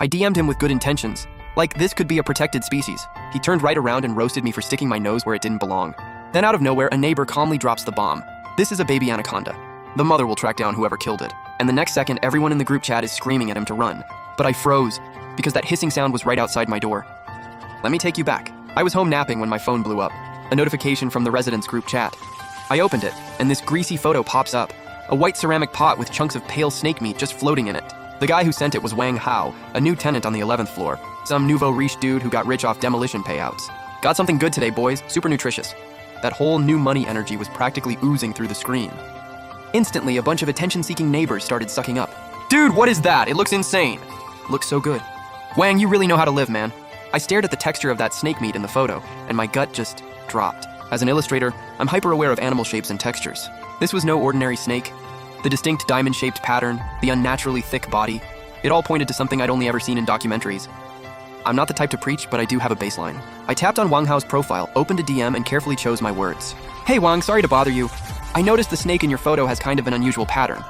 I DM'd him with good intentions. Like, this could be a protected species. He turned right around and roasted me for sticking my nose where it didn't belong. Then out of nowhere, a neighbor calmly drops the bomb. This is a baby anaconda. The mother will track down whoever killed it. And the next second, everyone in the group chat is screaming at him to run. But I froze, because that hissing sound was right outside my door. Let me take you back. I was home napping when my phone blew up. A notification from the residents' group chat. I opened it, and this greasy photo pops up. A white ceramic pot with chunks of pale snake meat just floating in it. The guy who sent it was Wang Hao, a new tenant on the 11th floor. Some nouveau riche dude who got rich off demolition payouts. Got something good today, boys. Super nutritious. That whole new money energy was practically oozing through the screen. Instantly, a bunch of attention-seeking neighbors started sucking up. Dude, what is that? It looks insane. Looks so good. Wang, you really know how to live, man. I stared at the texture of that snake meat in the photo, and my gut just dropped. As an illustrator, I'm hyper-aware of animal shapes and textures. This was no ordinary snake. The distinct diamond-shaped pattern, the unnaturally thick body, it all pointed to something I'd only ever seen in documentaries. I'm not the type to preach, but I do have a baseline. I tapped on Wang Hao's profile, opened a DM, and carefully chose my words. Hey Wang, sorry to bother you. I noticed the snake in your photo has kind of an unusual pattern.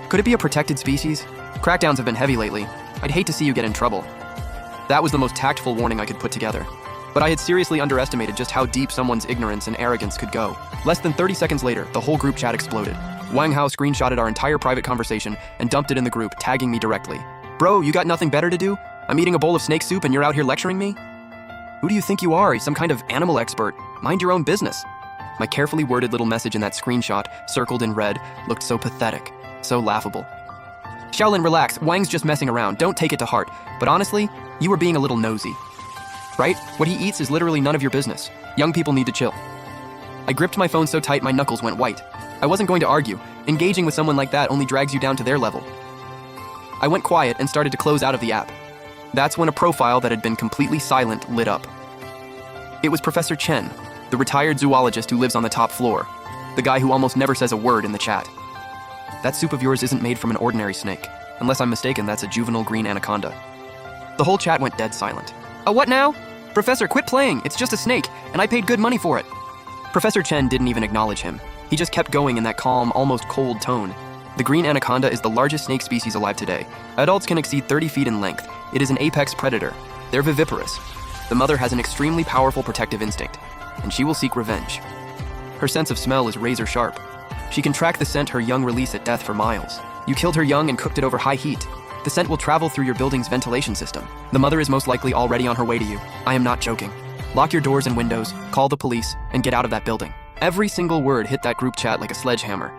Could it be a protected species? Crackdowns have been heavy lately. I'd hate to see you get in trouble. That was the most tactful warning I could put together. But I had seriously underestimated just how deep someone's ignorance and arrogance could go. Less than 30 seconds later, the whole group chat exploded. Wang Hao screenshotted our entire private conversation and dumped it in the group, tagging me directly. Bro, you got nothing better to do? I'm eating a bowl of snake soup and you're out here lecturing me? Who do you think you are? Some kind of animal expert? Mind your own business. My carefully worded little message in that screenshot, circled in red, looked so pathetic, so laughable. Shaolin, relax. Wang's just messing around. Don't take it to heart. But honestly, you were being a little nosy. Right? What he eats is literally none of your business. Young people need to chill. I gripped my phone so tight my knuckles went white. I wasn't going to argue. Engaging with someone like that only drags you down to their level. I went quiet and started to close out of the app. That's when a profile that had been completely silent lit up. It was Professor Chen, the retired zoologist who lives on the top floor. The guy who almost never says a word in the chat. That soup of yours isn't made from an ordinary snake. Unless I'm mistaken, that's a juvenile green anaconda. The whole chat went dead silent. Oh, what now? Professor, quit playing. It's just a snake, and I paid good money for it. Professor Chen didn't even acknowledge him. He just kept going in that calm, almost cold tone. The green anaconda is the largest snake species alive today. Adults can exceed 30 feet in length. It is an apex predator. They're viviparous. The mother has an extremely powerful protective instinct, and she will seek revenge. Her sense of smell is razor sharp. She can track the scent her young release at death for miles. You killed her young and cooked it over high heat. The scent will travel through your building's ventilation system. The mother is most likely already on her way to you. I am not joking. Lock your doors and windows, call the police, and get out of that building. Every single word hit that group chat like a sledgehammer.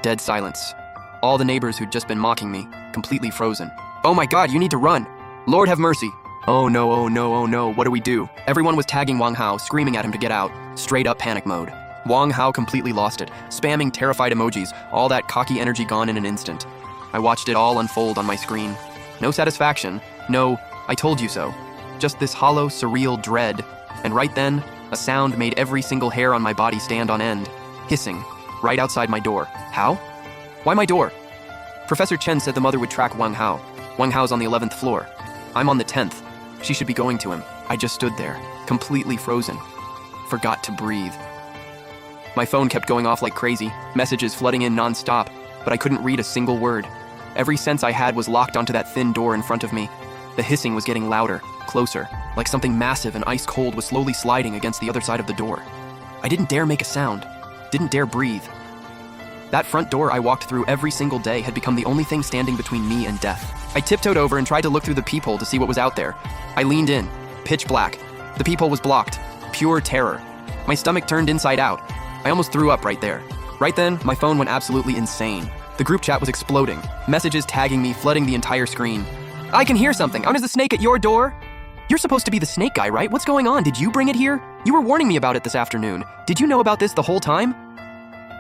Dead silence. All the neighbors who'd just been mocking me, completely frozen. Oh my God, you need to run. Lord have mercy. Oh no, oh no, oh no, what do we do? Everyone was tagging Wang Hao, screaming at him to get out. Straight up panic mode. Wang Hao completely lost it, spamming terrified emojis, all that cocky energy gone in an instant. I watched it all unfold on my screen. No satisfaction, no, I told you so. Just this hollow, surreal dread. And right then, a sound made every single hair on my body stand on end. Hissing, right outside my door. How? Why my door? Professor Chen said the mother would track Wang Hao. Wang Hao's on the 11th floor. I'm on the 10th. She should be going to him. I just stood there, completely frozen. Forgot to breathe. My phone kept going off like crazy, messages flooding in non-stop, but I couldn't read a single word. Every sense I had was locked onto that thin door in front of me. The hissing was getting louder, closer, like something massive and ice cold was slowly sliding against the other side of the door. I didn't dare make a sound, didn't dare breathe. That front door I walked through every single day had become the only thing standing between me and death. I tiptoed over and tried to look through the peephole to see what was out there. I leaned in, pitch black. The peephole was blocked, pure terror. My stomach turned inside out. I almost threw up right there. Right then, my phone went absolutely insane. The group chat was exploding, messages tagging me, flooding the entire screen. I can hear something. Is the snake at your door? You're supposed to be the snake guy, right? What's going on? Did you bring it here? You were warning me about it this afternoon. Did you know about this the whole time?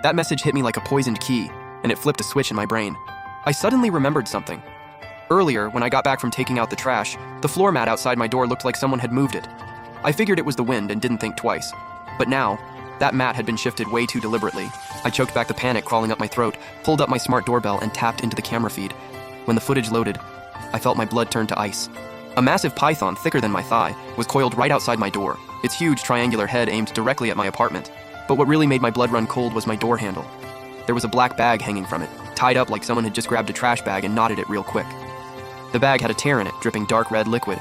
That message hit me like a poisoned key, and it flipped a switch in my brain. I suddenly remembered something. Earlier, when I got back from taking out the trash, the floor mat outside my door looked like someone had moved it. I figured it was the wind and didn't think twice. But now, that mat had been shifted way too deliberately. I choked back the panic crawling up my throat, pulled up my smart doorbell, and tapped into the camera feed. When the footage loaded, I felt my blood turn to ice. A massive python, thicker than my thigh, was coiled right outside my door, its huge triangular head aimed directly at my apartment. But what really made my blood run cold was my door handle. There was a black bag hanging from it, tied up like someone had just grabbed a trash bag and knotted it real quick. The bag had a tear in it, dripping dark red liquid.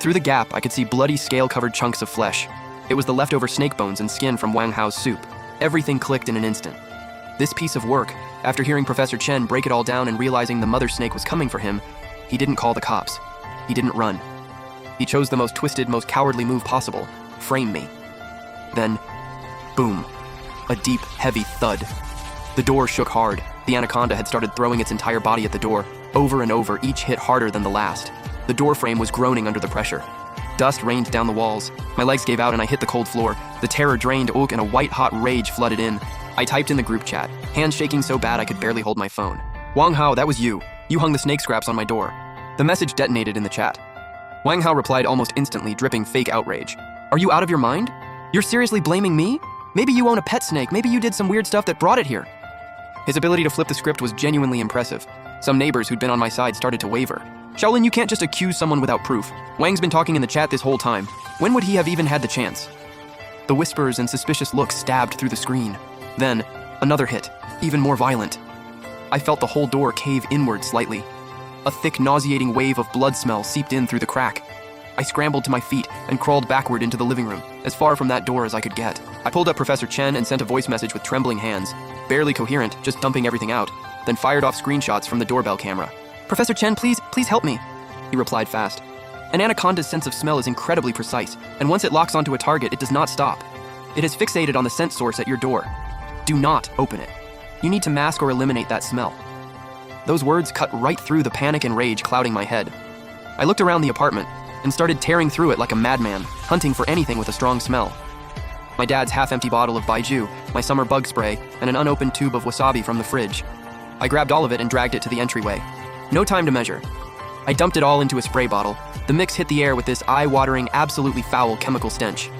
Through the gap, I could see bloody, scale-covered chunks of flesh. It was the leftover snake bones and skin from Wang Hao's soup. Everything clicked in an instant. This piece of work, after hearing Professor Chen break it all down and realizing the mother snake was coming for him, he didn't call the cops. He didn't run. He chose the most twisted, most cowardly move possible: frame me. Then, boom, a deep, heavy thud. The door shook hard. The anaconda had started throwing its entire body at the door, over and over, each hit harder than the last. The door frame was groaning under the pressure. Dust rained down the walls. My legs gave out and I hit the cold floor. The terror drained Ook and a white-hot rage flooded in. I typed in the group chat, hands shaking so bad I could barely hold my phone. "Wang Hao, that was you. You hung the snake scraps on my door." The message detonated in the chat. Wang Hao replied almost instantly, dripping fake outrage. "Are you out of your mind? You're seriously blaming me? Maybe you own a pet snake. Maybe you did some weird stuff that brought it here." His ability to flip the script was genuinely impressive. Some neighbors who'd been on my side started to waver. "Shaolin, you can't just accuse someone without proof. Wang's been talking in the chat this whole time. When would he have even had the chance?" The whispers and suspicious looks stabbed through the screen. Then, another hit, even more violent. I felt the whole door cave inward slightly. A thick, nauseating wave of blood smell seeped in through the crack. I scrambled to my feet and crawled backward into the living room, as far from that door as I could get. I pulled up Professor Chen and sent a voice message with trembling hands, barely coherent, just dumping everything out, then fired off screenshots from the doorbell camera. "Professor Chen, please help me," he replied fast. An anaconda's sense of smell is incredibly precise, and once it locks onto a target, it does not stop. It has fixated on the scent source at your door. Do not open it. You need to mask or eliminate that smell. Those words cut right through the panic and rage clouding my head. I looked around the apartment and started tearing through it like a madman, hunting for anything with a strong smell. My dad's half-empty bottle of Baijiu, my summer bug spray, and an unopened tube of wasabi from the fridge. I grabbed all of it and dragged it to the entryway. No time to measure. I dumped it all into a spray bottle. The mix hit the air with this eye-watering, absolutely foul chemical stench.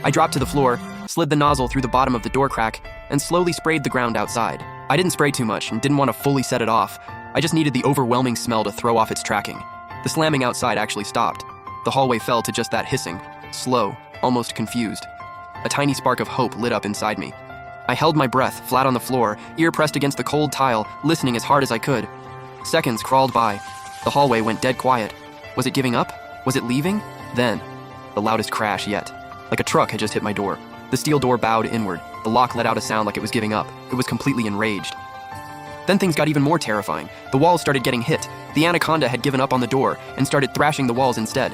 I dropped to the floor, slid the nozzle through the bottom of the door crack, and slowly sprayed the ground outside. I didn't spray too much and didn't want to fully set it off. I just needed the overwhelming smell to throw off its tracking. The slamming outside actually stopped. The hallway fell to just that hissing, slow, almost confused. A tiny spark of hope lit up inside me. I held my breath, flat on the floor, ear pressed against the cold tile, listening as hard as I could. Seconds crawled by. The hallway went dead quiet. Was it giving up? Was it leaving? Then, the loudest crash yet. Like a truck had just hit my door. The steel door bowed inward. The lock let out a sound like it was giving up. It was completely enraged. Then things got even more terrifying. The walls started getting hit. The anaconda had given up on the door and started thrashing the walls instead.